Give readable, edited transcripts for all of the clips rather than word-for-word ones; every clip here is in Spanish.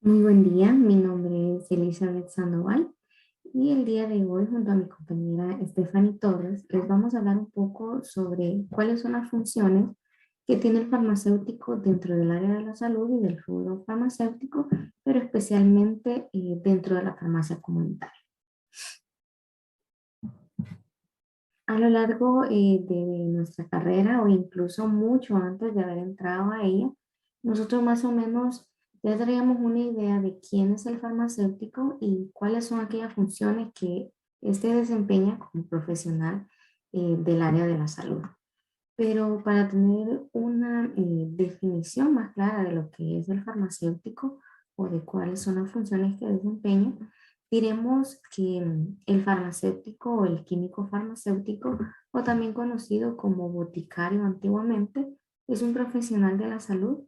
Muy buen día, mi nombre es Elizabeth Sandoval y el día de hoy junto a mi compañera Stephanie Torres les vamos a hablar un poco sobre cuáles son las funciones que tiene el farmacéutico dentro del área de la salud y del rubro farmacéutico, pero especialmente dentro de la farmacia comunitaria. A lo largo de nuestra carrera o incluso mucho antes de haber entrado a ella, nosotros más o menos ya traíamos una idea de quién es el farmacéutico y cuáles son aquellas funciones que éste desempeña como profesional del área de la salud. Pero para tener una definición más clara de lo que es el farmacéutico o de cuáles son las funciones que desempeña, diremos que el farmacéutico o el químico farmacéutico, o también conocido como boticario antiguamente, es un profesional de la salud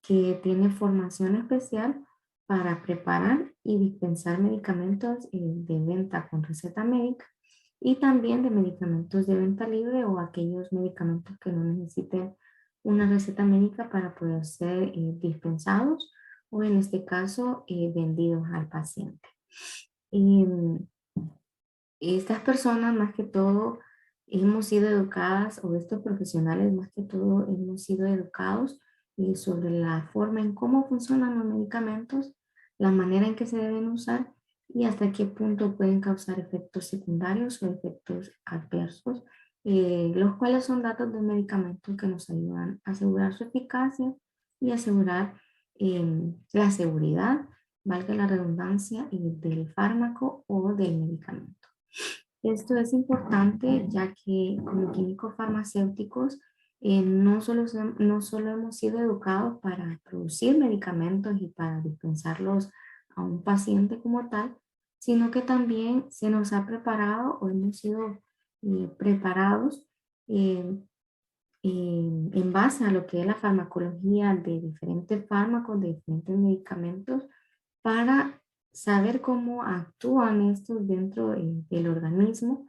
que tiene formación especial para preparar y dispensar medicamentos de venta con receta médica y también de medicamentos de venta libre o aquellos medicamentos que no necesiten una receta médica para poder ser dispensados o en este caso vendidos al paciente. Y estas personas más que todo hemos sido educadas, o estos profesionales más que todo hemos sido educados sobre la forma en cómo funcionan los medicamentos, la manera en que se deben usar y hasta qué punto pueden causar efectos secundarios o efectos adversos, los cuales son datos de medicamentos que nos ayudan a asegurar su eficacia y asegurar la seguridad, valga la redundancia, del fármaco o del medicamento. Esto es importante ya que como químicos farmacéuticos no solo hemos sido educados para producir medicamentos y para dispensarlos a un paciente como tal, sino que también se nos ha preparado o hemos sido preparados eh, en base a lo que es la farmacología de diferentes fármacos, de diferentes medicamentos, para saber cómo actúan estos dentro del organismo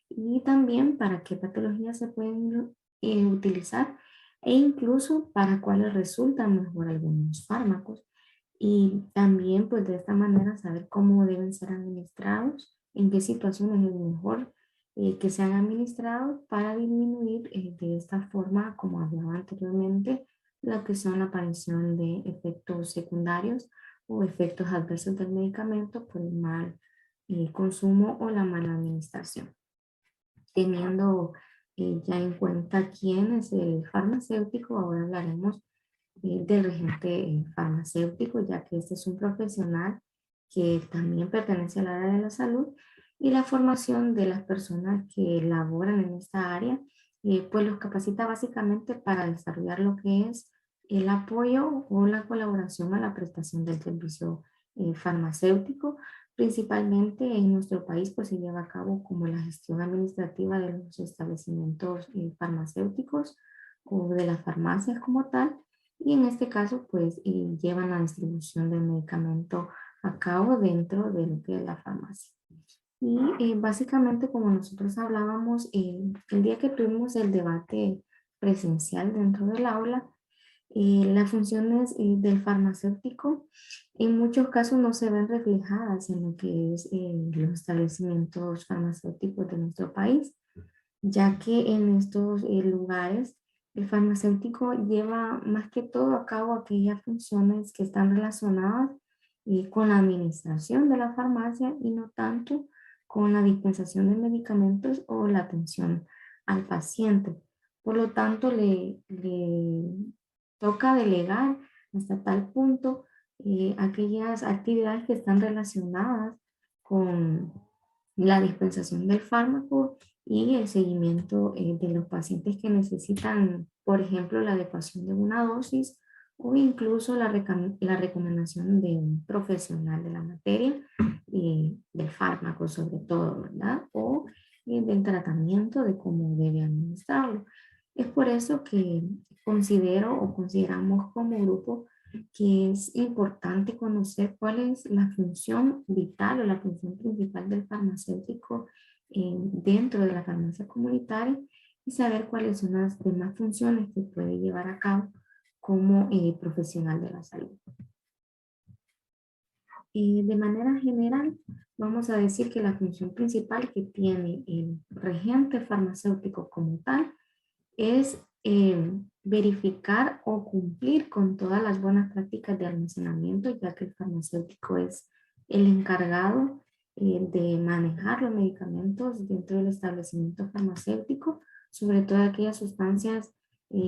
y también para qué patologías se pueden utilizar e incluso para cuáles resultan mejor algunos fármacos. Y también pues de esta manera saber cómo deben ser administrados, en qué situaciones es mejor que sean administrados para disminuir de esta forma, como hablaba anteriormente, lo que son la aparición de efectos secundarios o efectos adversos del medicamento por el mal consumo o la mala administración. Teniendo ya en cuenta quién es el farmacéutico, ahora hablaremos del regente farmacéutico, ya que este es un profesional que también pertenece al área de la salud y la formación de las personas que laboran en esta área, pues los capacita básicamente para desarrollar lo que es el apoyo o la colaboración a la prestación del servicio farmacéutico. Principalmente en nuestro país, pues se lleva a cabo como la gestión administrativa de los establecimientos farmacéuticos o de las farmacias como tal, y en este caso, pues llevan la distribución del medicamento a cabo dentro de lo que es la farmacia. Y básicamente, como nosotros hablábamos, el día que tuvimos el debate presencial dentro del aula, las funciones del farmacéutico en muchos casos no se ven reflejadas en lo que es los establecimientos farmacéuticos de nuestro país, ya que en estos lugares el farmacéutico lleva más que todo a cabo aquellas funciones que están relacionadas con la administración de la farmacia y no tanto con la dispensación de medicamentos o la atención al paciente. Por lo tanto, le toca delegar hasta tal punto aquellas actividades que están relacionadas con la dispensación del fármaco y el seguimiento de los pacientes que necesitan, por ejemplo, la adecuación de una dosis o incluso la recomendación de un profesional de la materia, del fármaco sobre todo, ¿verdad? O del tratamiento de cómo debe administrarlo. Es por eso que considero o consideramos como grupo que es importante conocer cuál es la función vital o la función principal del farmacéutico dentro de la farmacia comunitaria y saber cuáles son las demás funciones que puede llevar a cabo como profesional de la salud. de manera general, vamos a decir que la función principal que tiene el regente farmacéutico como tal es verificar o cumplir con todas las buenas prácticas de almacenamiento, ya que el farmacéutico es el encargado de manejar los medicamentos dentro del establecimiento farmacéutico, sobre todo aquellas sustancias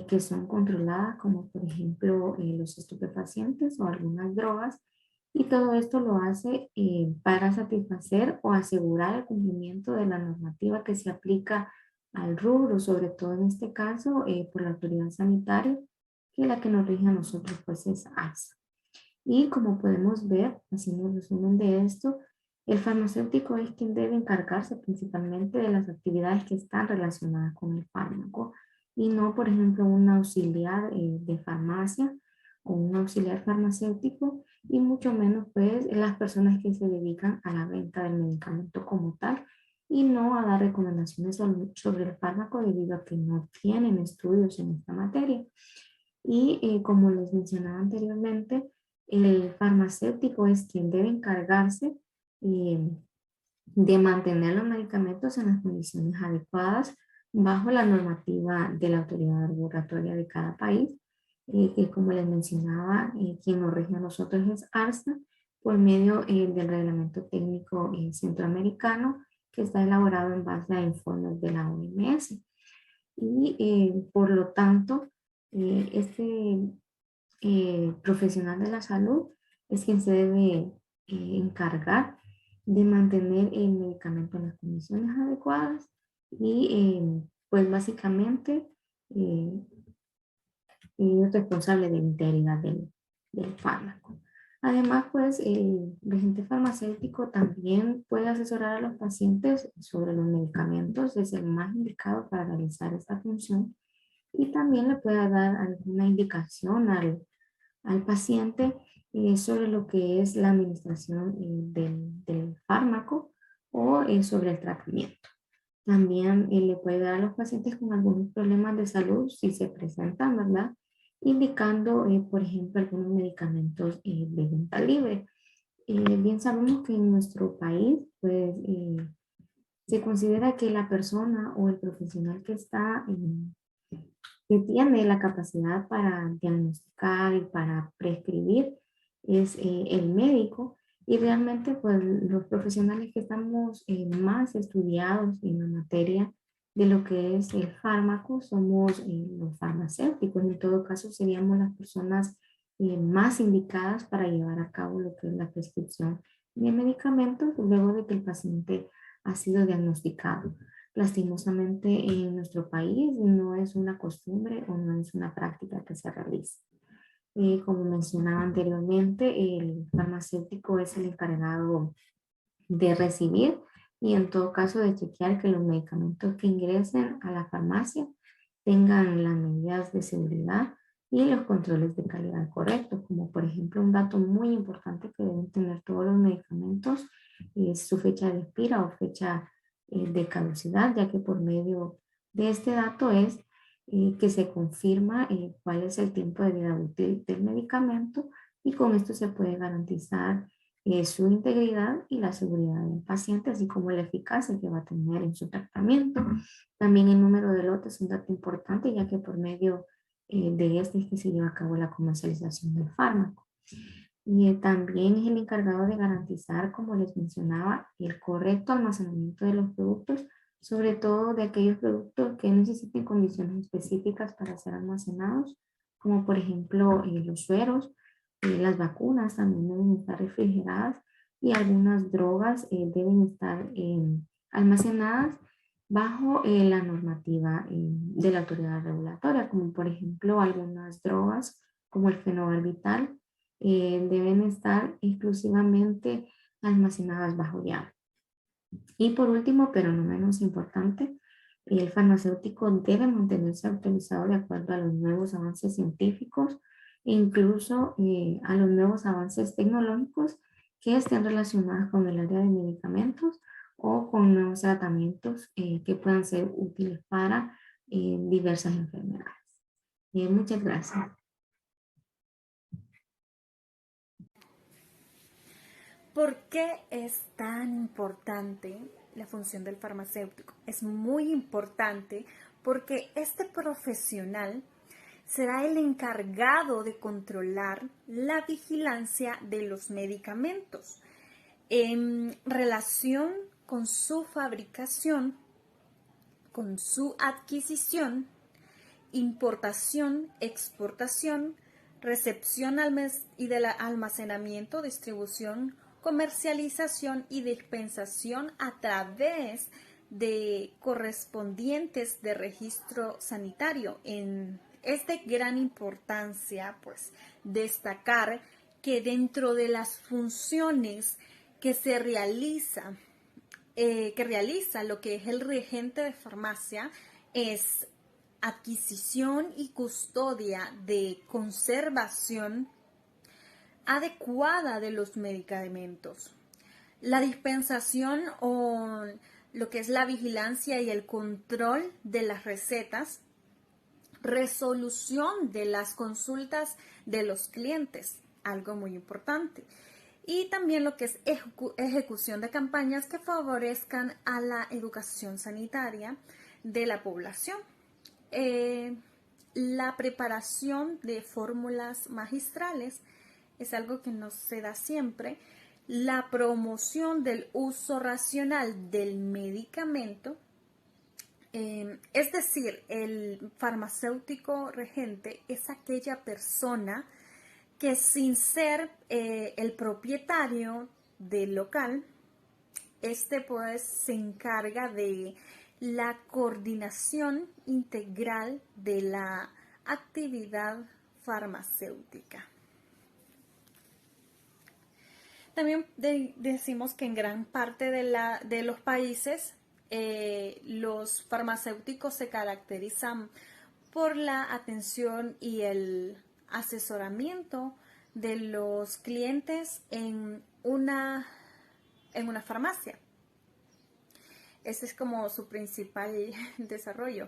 que son controladas, como por ejemplo los estupefacientes o algunas drogas, y todo esto lo hace para satisfacer o asegurar el cumplimiento de la normativa que se aplica al rubro, sobre todo en este caso por la autoridad sanitaria, que la que nos rige a nosotros pues es ASA. Y como podemos ver, haciendo un resumen de esto, el farmacéutico es quien debe encargarse principalmente de las actividades que están relacionadas con el fármaco y no, por ejemplo, un auxiliar de farmacia o un auxiliar farmacéutico y mucho menos pues las personas que se dedican a la venta del medicamento como tal y no a dar recomendaciones sobre el fármaco debido a que no tienen estudios en esta materia. Y como les mencionaba anteriormente, el farmacéutico es quien debe encargarse eh, de mantener los medicamentos en las condiciones adecuadas bajo la normativa de la autoridad regulatoria de cada país, que como les mencionaba, quien nos rige a nosotros es ARSA por medio del reglamento técnico centroamericano que está elaborado en base a informes de la OMS. Y por lo tanto, este profesional de la salud es quien se debe encargar de mantener el medicamento en las condiciones adecuadas y pues básicamente eh, es responsable de la integridad del fármaco. Además, pues el regente farmacéutico también puede asesorar a los pacientes sobre los medicamentos, es el más indicado para realizar esta función y también le puede dar alguna indicación al paciente sobre lo que es la administración del fármaco o sobre el tratamiento. También le puede dar a los pacientes con algunos problemas de salud si se presentan, ¿verdad? Indicando, por ejemplo, algunos medicamentos de venta libre. Bien sabemos que en nuestro país, pues, se considera que la persona o el profesional que tiene la capacidad para diagnosticar y para prescribir es el médico y realmente pues los profesionales que estamos más estudiados en la materia de lo que es el fármaco somos los farmacéuticos. En todo caso seríamos las personas más indicadas para llevar a cabo lo que es la prescripción de medicamentos luego de que el paciente ha sido diagnosticado. Lastimosamente en nuestro país no es una costumbre o no es una práctica que se realice. Como mencionaba anteriormente, el farmacéutico es el encargado de recibir y en todo caso de chequear que los medicamentos que ingresen a la farmacia tengan las medidas de seguridad y los controles de calidad correctos, como por ejemplo un dato muy importante que deben tener todos los medicamentos es su fecha de expira o fecha de caducidad, ya que por medio de este dato es que se confirma cuál es el tiempo de vida útil del medicamento y con esto se puede garantizar su integridad y la seguridad del paciente, así como la eficacia que va a tener en su tratamiento. También el número de lotes es un dato importante, ya que por medio de este es que se lleva a cabo la comercialización del fármaco. Y también es el encargado de garantizar, como les mencionaba, el correcto almacenamiento de los productos, sobre todo de aquellos productos que necesiten condiciones específicas para ser almacenados, como por ejemplo los sueros, las vacunas también deben estar refrigeradas y algunas drogas deben estar almacenadas bajo la normativa de la autoridad regulatoria, como por ejemplo algunas drogas como el fenobarbital deben estar exclusivamente almacenadas bajo llave. Y por último, pero no menos importante, el farmacéutico debe mantenerse actualizado de acuerdo a los nuevos avances científicos e incluso a los nuevos avances tecnológicos que estén relacionados con el área de medicamentos o con nuevos tratamientos que puedan ser útiles para diversas enfermedades. Muchas gracias. ¿Por qué es tan importante la función del farmacéutico? Es muy importante porque este profesional será el encargado de controlar la vigilancia de los medicamentos en relación con su fabricación, con su adquisición, importación, exportación, recepción y del almacenamiento, distribución, comercialización y dispensación a través de correspondientes de registro sanitario. Es de gran importancia, pues, destacar que dentro de las funciones que se realiza, que realiza lo que es el regente de farmacia, es adquisición y custodia de conservación adecuada de los medicamentos, la dispensación o lo que es la vigilancia y el control de las recetas, resolución de las consultas de los clientes, algo muy importante, y también lo que es ejecución de campañas que favorezcan a la educación sanitaria de la población. La preparación de fórmulas magistrales es algo que no se da siempre. La promoción del uso racional del medicamento, es decir, el farmacéutico regente es aquella persona que sin ser el propietario del local, este pues se encarga de la coordinación integral de la actividad farmacéutica. También decimos que en gran parte de los países los farmacéuticos se caracterizan por la atención y el asesoramiento de los clientes en una farmacia. Ese es como su principal desarrollo.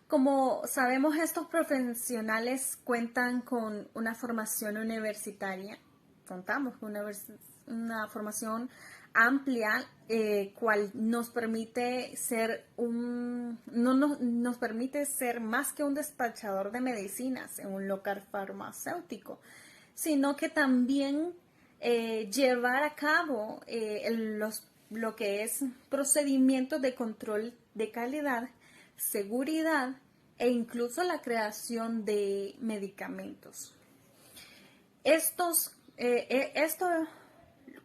Como sabemos, estos profesionales cuentan con una formación universitaria, contamos con una formación amplia, cual nos permite nos permite ser más que un despachador de medicinas en un local farmacéutico, sino que también llevar a cabo lo que es procedimientos de control de calidad, seguridad e incluso la creación de medicamentos. Esto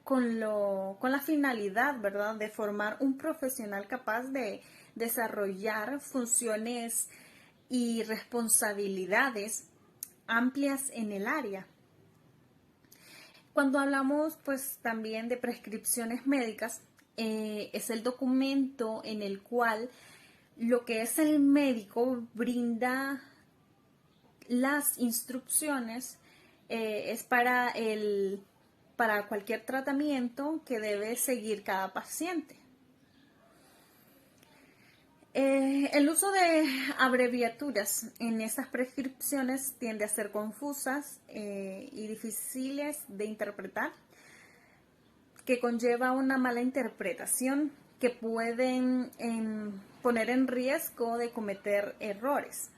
con la finalidad, ¿verdad?, de formar un profesional capaz de desarrollar funciones y responsabilidades amplias en el área. Cuando hablamos pues también de prescripciones médicas, es el documento en el cual lo que es el médico brinda las instrucciones, es para cualquier tratamiento que debe seguir cada paciente. El uso de abreviaturas en estas prescripciones tiende a ser confusas y difíciles de interpretar, que conlleva una mala interpretación que pueden poner en riesgo de cometer errores,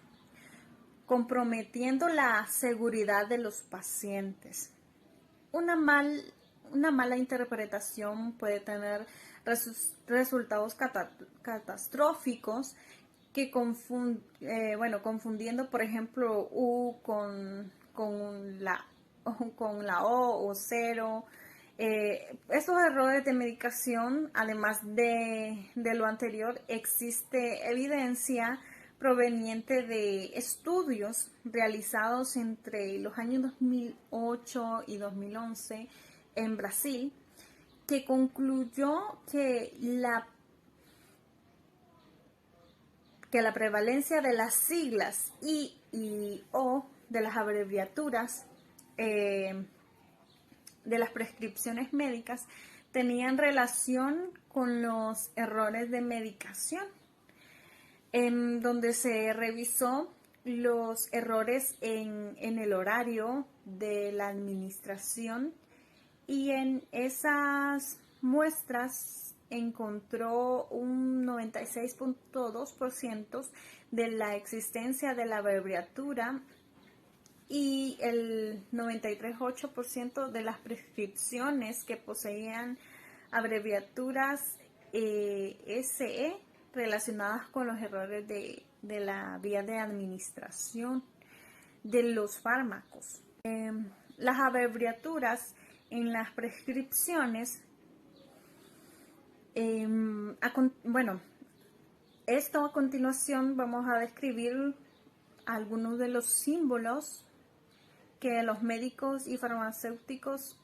comprometiendo la seguridad de los pacientes. Una mala interpretación puede tener resultados catastróficos que confundiendo, por ejemplo, U con la O o cero. Estos errores de medicación, además de lo anterior, existe evidencia proveniente de estudios realizados entre los años 2008 y 2011 en Brasil, que concluyó que la prevalencia de las siglas I y O de las abreviaturas de las prescripciones médicas tenían relación con los errores de medicación, en donde se revisó los errores en el horario de la administración y en esas muestras encontró un 96.2% de la existencia de la abreviatura y el 93.8% de las prescripciones que poseían abreviaturas SE relacionadas con los errores de la vía de administración de los fármacos. Las abreviaturas en las prescripciones, bueno, esto a continuación vamos a describir algunos de los símbolos que los médicos y farmacéuticos,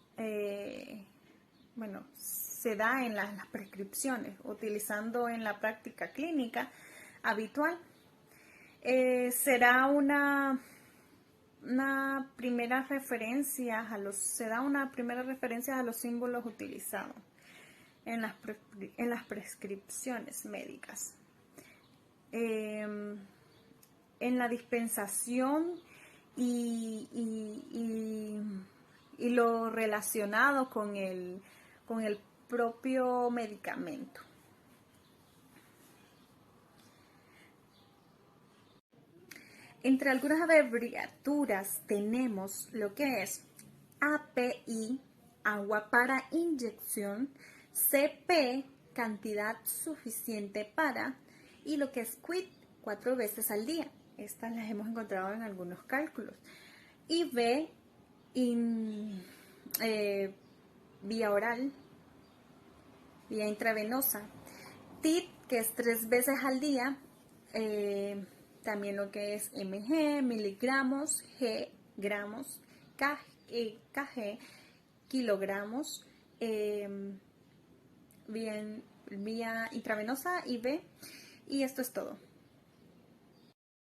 se da en las prescripciones, utilizando en la práctica clínica habitual. Será una primera referencia se da una primera referencia a los símbolos utilizados en las prescripciones médicas. En la dispensación y lo relacionado con el propio medicamento. Entre algunas abreviaturas tenemos lo que es API, agua para inyección, CP, cantidad suficiente para, y lo que es QUIT, 4 veces al día. Estas las hemos encontrado en algunos cálculos. IV, vía oral, vía intravenosa. TIT, que es 3 veces al día. También lo que es mg, miligramos, g, gramos, kg, kilogramos, vía intravenosa, IV, y esto es todo.